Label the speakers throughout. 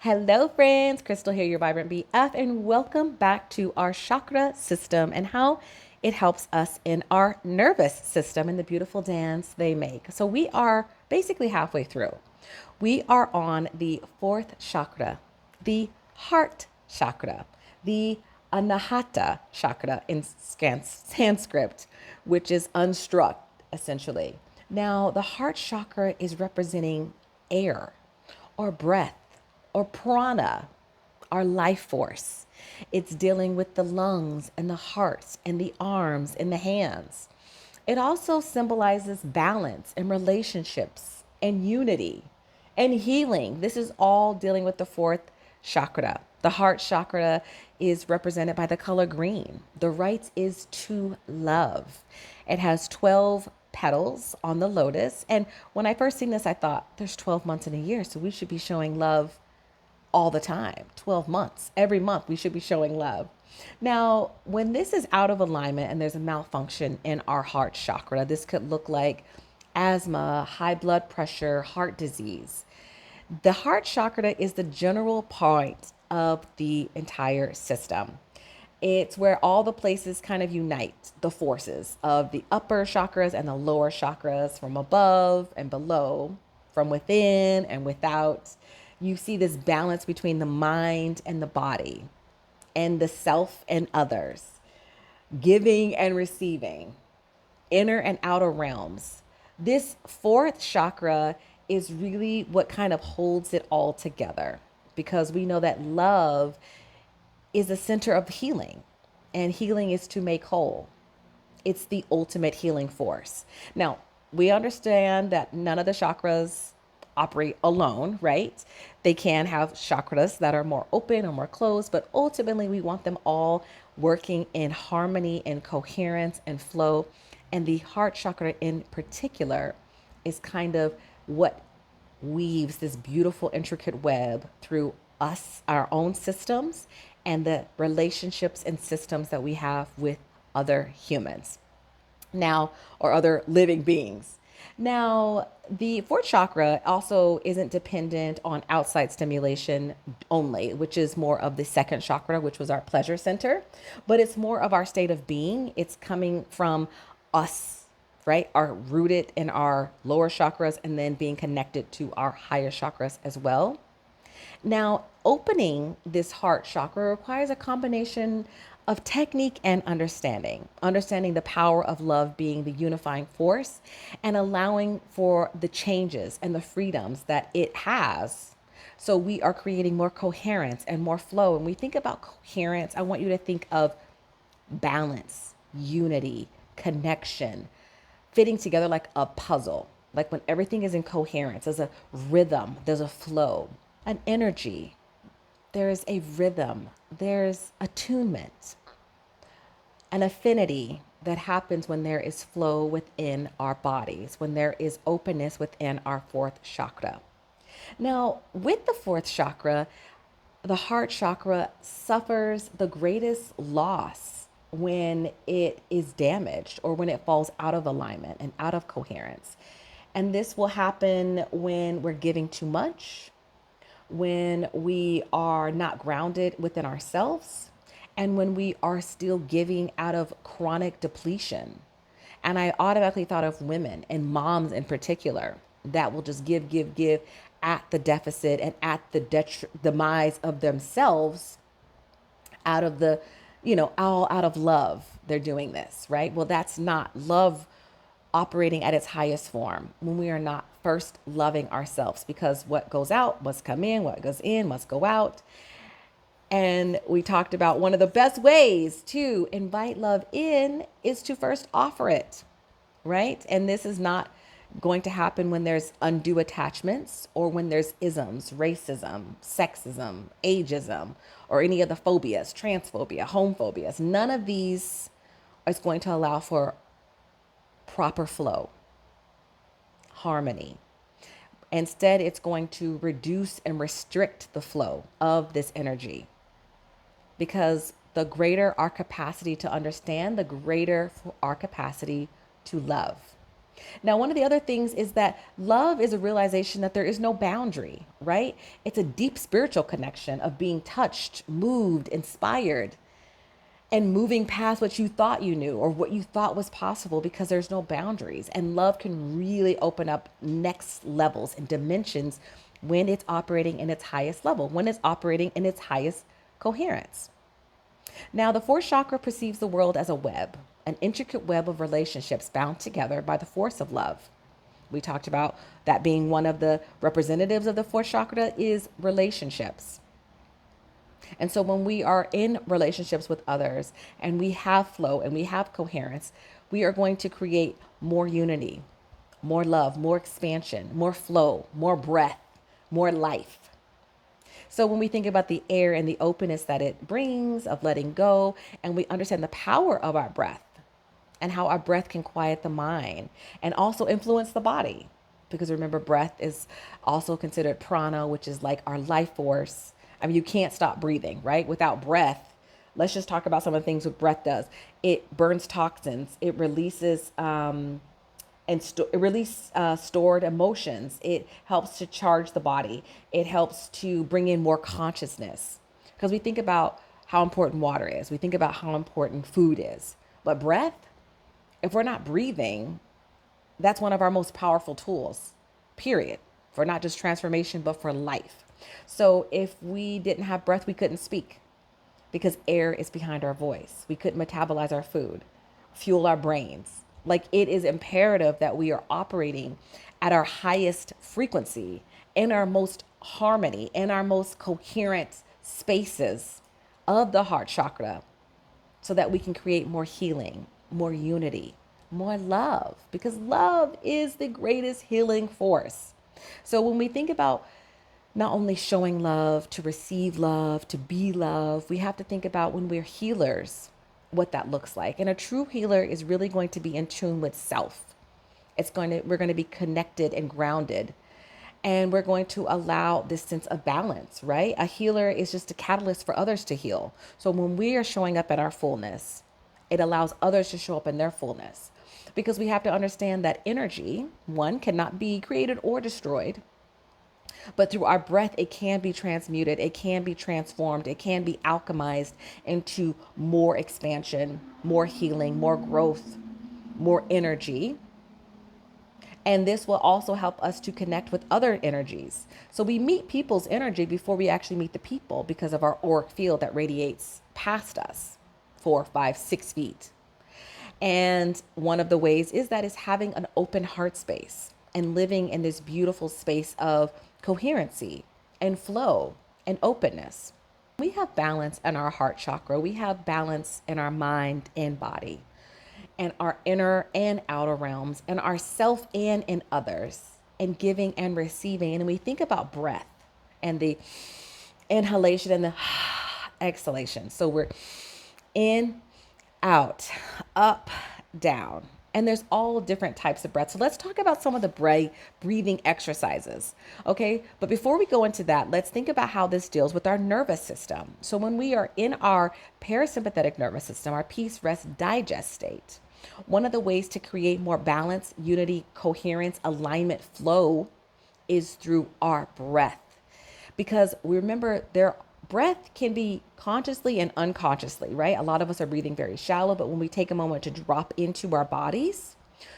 Speaker 1: Hello, friends. Crystal here, your vibrant BF, and welcome back to our chakra system and how it helps us in our nervous system and the beautiful dance they make. So, we are basically halfway through. We are on the fourth chakra, the heart chakra, the anahata chakra in Sanskrit, which is unstruck essentially. Now, the heart chakra is representing air or breath or prana, our life force. It's dealing with the lungs and the hearts and the arms and the hands. It also symbolizes balance and relationships and unity and healing. This is all dealing with the fourth chakra. The heart chakra is represented by the color green. The right is to love. It has 12 petals on the lotus. And when I first seen this, I thought there's 12 months in a year, so we should be showing love all the time. 12 months. Every month we should be showing love. Now, when this is out of alignment and there's a malfunction in our heart chakra, this could look like asthma, high blood pressure, heart disease. The heart chakra is the general point of the entire system. It's where all the places kind of unite the forces of the upper chakras and the lower chakras, from above and below, from within and without. You see this balance between the mind and the body, and the self and others, giving and receiving, inner and outer realms. This fourth chakra is really what kind of holds it all together, because we know that love is the center of healing, and healing is to make whole. It's the ultimate healing force. Now, we understand that none of the chakras operate alone, right? They can have chakras that are more open or more closed, but ultimately we want them all working in harmony and coherence and flow. And the heart chakra in particular is kind of what weaves this beautiful, intricate web through us, our own systems, and the relationships and systems that we have with other humans now, or other living beings. Now, the fourth chakra also isn't dependent on outside stimulation only, which is more of the second chakra, which was our pleasure center, but it's more of our state of being. It's coming from us, right? Are rooted in our lower chakras and then being connected to our higher chakras as well. Now, opening this heart chakra requires a combination of technique and understanding. Understanding the power of love being the unifying force, and allowing for the changes and the freedoms that it has. So we are creating more coherence and more flow. When we think about coherence, I want you to think of balance, unity, connection, fitting together like a puzzle. Like when everything is in coherence, there's a rhythm, there's a flow, an energy, there's a rhythm, there's attunement, an affinity that happens when there is flow within our bodies, when there is openness within our fourth chakra. Now, with the fourth chakra, the heart chakra suffers the greatest loss when it is damaged or when it falls out of alignment and out of coherence. And this will happen when we're giving too much, when we are not grounded within ourselves, and when we are still giving out of chronic depletion. And I automatically thought of women and moms in particular that will just give, give, give at the deficit and at the demise of themselves, out of the, all out of love. They're doing this, right? Well, that's not love operating at its highest form when we are not first loving ourselves, because what goes out must come in, what goes in must go out. And we talked about one of the best ways to invite love in is to first offer it, right? And this is not going to happen when there's undue attachments or when there's isms, racism, sexism, ageism, or any of the phobias, transphobia, homophobias. None of these is going to allow for proper flow, harmony. Instead, it's going to reduce and restrict the flow of this energy, because the greater our capacity to understand, the greater our capacity to love. Now, one of the other things is that love is a realization that there is no boundary, right? It's a deep spiritual connection of being touched, moved, inspired, and moving past what you thought you knew or what you thought was possible because there's no boundaries. And love can really open up next levels and dimensions when it's operating in its highest level, when it's operating in its highest coherence. Now, the fourth chakra perceives the world as a web, an intricate web of relationships bound together by the force of love. We talked about that being one of the representatives of the fourth chakra is relationships. And so when we are in relationships with others and we have flow and we have coherence, we are going to create more unity, more love, more expansion, more flow, more breath, more life. So when we think about the air and the openness that it brings of letting go, and we understand the power of our breath and how our breath can quiet the mind and also influence the body. Because remember, breath is also considered prana, which is like our life force. I mean, you can't stop breathing, right? Without breath, let's just talk about some of the things what breath does. It burns toxins. It releases stored emotions. It helps to charge the body. It helps to bring in more consciousness. Because we think about how important water is. We think about how important food is. But breath, if we're not breathing, that's one of our most powerful tools, period, for not just transformation, but for life. So if we didn't have breath, we couldn't speak because air is behind our voice. We couldn't metabolize our food, fuel our brains. Like, it is imperative that we are operating at our highest frequency, in our most harmony, in our most coherent spaces of the heart chakra, so that we can create more healing, more unity, more love, because love is the greatest healing force. So when we think about not only showing love, to receive love, to be love, we have to think about when we're healers, what that looks like. And a true healer is really going to be in tune with self. We're going to be connected and grounded. And we're going to allow this sense of balance, right? A healer is just a catalyst for others to heal. So when we are showing up at our fullness, it allows others to show up in their fullness. Because we have to understand that energy, one, cannot be created or destroyed. But through our breath, it can be transmuted, it can be transformed, it can be alchemized into more expansion, more healing, more growth, more energy. And this will also help us to connect with other energies. So we meet people's energy before we actually meet the people because of our auric field that radiates past us 4, 5, 6 feet. And one of the ways is having an open heart space and living in this beautiful space of coherency and flow and openness. We have balance in our heart chakra. We have balance in our mind and body, and our inner and outer realms, and our self and in others, and giving and receiving. And we think about breath and the inhalation and the exhalation. So we're in, out, up, down. And there's all different types of breath. So let's talk about some of the breathing exercises. Okay. But before we go into that, let's think about how this deals with our nervous system. So when we are in our parasympathetic nervous system, our peace, rest, digest state, one of the ways to create more balance, unity, coherence, alignment, flow is through our breath. Because remember, breath can be consciously and unconsciously, right? A lot of us are breathing very shallow, but when we take a moment to drop into our bodies,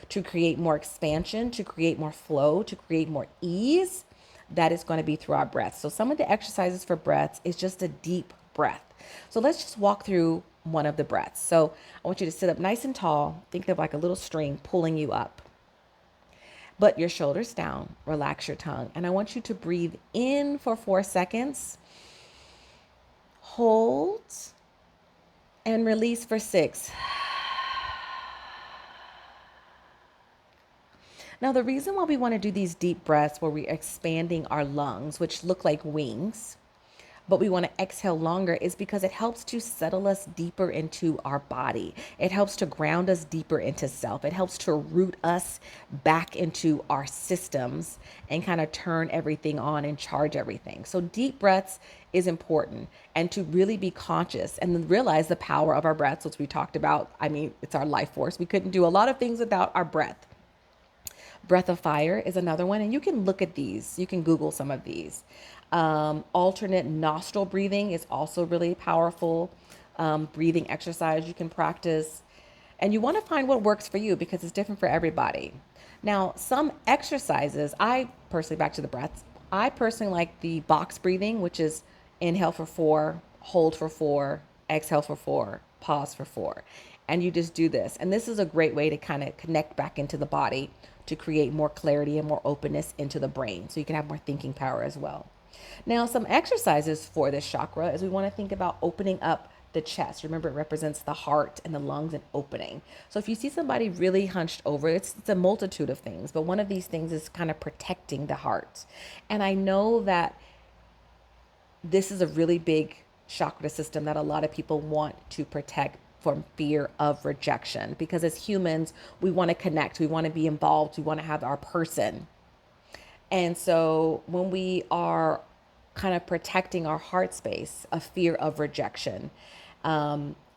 Speaker 1: to create more expansion, to create more flow, to create more ease, that is going to be through our breath. So some of the exercises for breaths is just a deep breath. So let's just walk through one of the breaths. So I want you to sit up nice and tall. Think of like a little string pulling you up. But your shoulders down, relax your tongue. And I want you to breathe in for 4 seconds. Hold and release for 6. Now, the reason why we want to do these deep breaths where we're expanding our lungs, which look like wings, but we want to exhale longer, is because it helps to settle us deeper into our body. It helps to ground us deeper into self. It helps to root us back into our systems and kind of turn everything on and charge everything. So deep breaths is important, and to really be conscious and then realize the power of our breaths, which we talked about. I mean, it's our life force. We couldn't do a lot of things without our breath. Breath of fire is another one. And you can look at these, you can Google some of these. Alternate nostril breathing is also really powerful. Breathing exercise you can practice. And you want to find what works for you because it's different for everybody. Now, some exercises, I personally, back to the breaths, I personally like the box breathing, which is inhale for 4, hold for 4, exhale for 4, pause for 4. And you just do this. And this is a great way to kind of connect back into the body to create more clarity and more openness into the brain so you can have more thinking power as well. Now, some exercises for this chakra is we want to think about opening up the chest. Remember, it represents the heart and the lungs and opening. So if you see somebody really hunched over, it's a multitude of things, but one of these things is kind of protecting the heart. And I know that this is a really big chakra system that a lot of people want to protect from fear of rejection, because as humans, we want to connect, we want to be involved, we want to have our person. And so when we are kind of protecting our heart space of fear of rejection,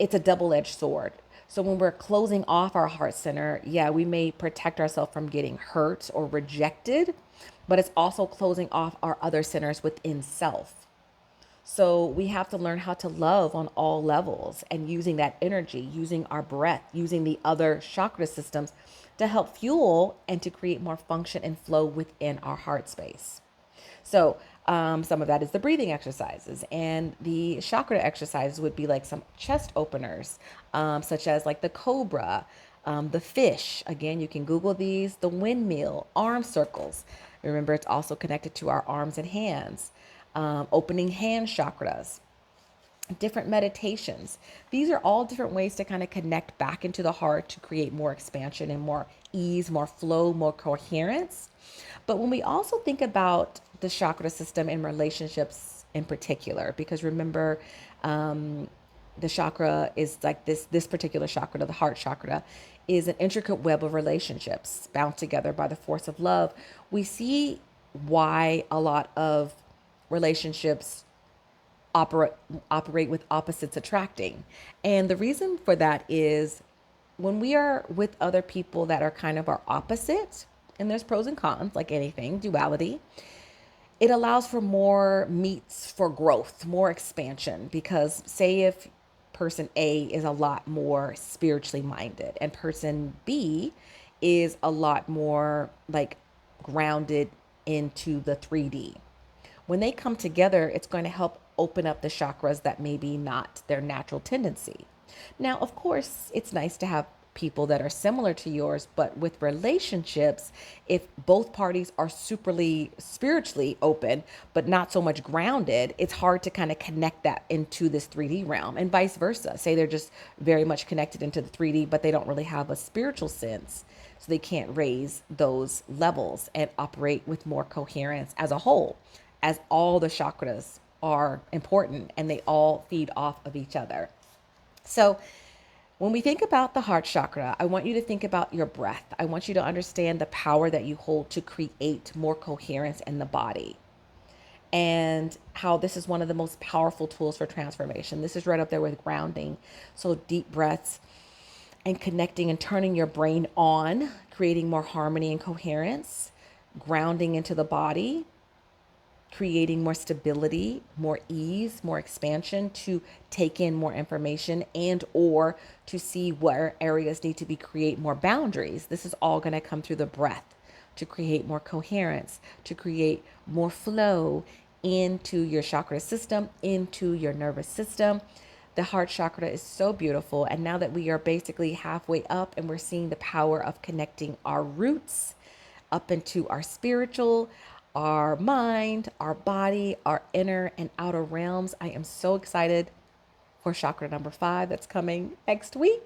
Speaker 1: it's a double-edged sword. So when we're closing off our heart center, yeah, we may protect ourselves from getting hurt or rejected, but it's also closing off our other centers within self. So we have to learn how to love on all levels and using that energy, using our breath, using the other chakra systems to help fuel and to create more function and flow within our heart space. So some of that is the breathing exercises, and the chakra exercises would be like some chest openers, such as like the cobra, the fish. Again, you can Google these, the windmill, arm circles. Remember, it's also connected to our arms and hands, opening hand chakras, different meditations. These are all different ways to kind of connect back into the heart to create more expansion and more ease, more flow, more coherence. But when we also think about the chakra system in relationships in particular, because remember, the chakra is like this particular chakra, the heart chakra, is an intricate web of relationships bound together by the force of love. We see why a lot of relationships operate with opposites attracting. And the reason for that is when we are with other people that are kind of our opposite, and there's pros and cons, like anything, duality, it allows for more meats for growth, more expansion. Because say if person A is a lot more spiritually minded and person B is a lot more like grounded into the 3D. When they come together, it's going to help open up the chakras that may be not their natural tendency. Now, of course, it's nice to have people that are similar to yours, but with relationships, if both parties are superly spiritually open, but not so much grounded, it's hard to kind of connect that into this 3D realm, and vice versa. Say they're just very much connected into the 3D, but they don't really have a spiritual sense. So they can't raise those levels and operate with more coherence as a whole, as all the chakras are important and they all feed off of each other. So when we think about the heart chakra, I want you to think about your breath. I want you to understand the power that you hold to create more coherence in the body, and how this is one of the most powerful tools for transformation. This is right up there with grounding. So deep breaths and connecting and turning your brain on, creating more harmony and coherence, grounding into the body, creating more stability, more ease, more expansion to take in more information and or to see where areas need to be create more boundaries. This is all going to come through the breath to create more coherence, to create more flow into your chakra system, into your nervous system. The heart chakra is so beautiful. And now that we are basically halfway up and we're seeing the power of connecting our roots up into our spiritual, our mind, our body, our inner and outer realms. I am so excited for chakra number 5 that's coming next week.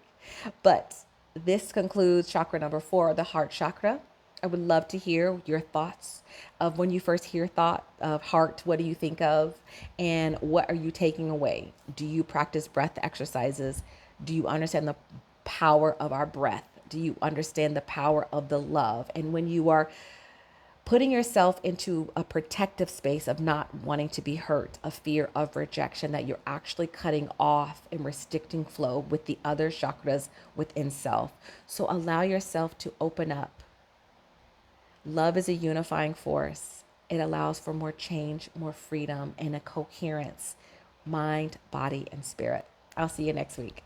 Speaker 1: But this concludes chakra number 4, the heart chakra. I would love to hear your thoughts of when you first hear thought of heart, what do you think of? And what are you taking away? Do you practice breath exercises? Do you understand the power of our breath? Do you understand the power of the love? And when you are putting yourself into a protective space of not wanting to be hurt, a fear of rejection, that you're actually cutting off and restricting flow with the other chakras within self. So allow yourself to open up Love is a unifying force. It allows for more change, more freedom, and a coherence, mind, body, and spirit. I'll see you next week.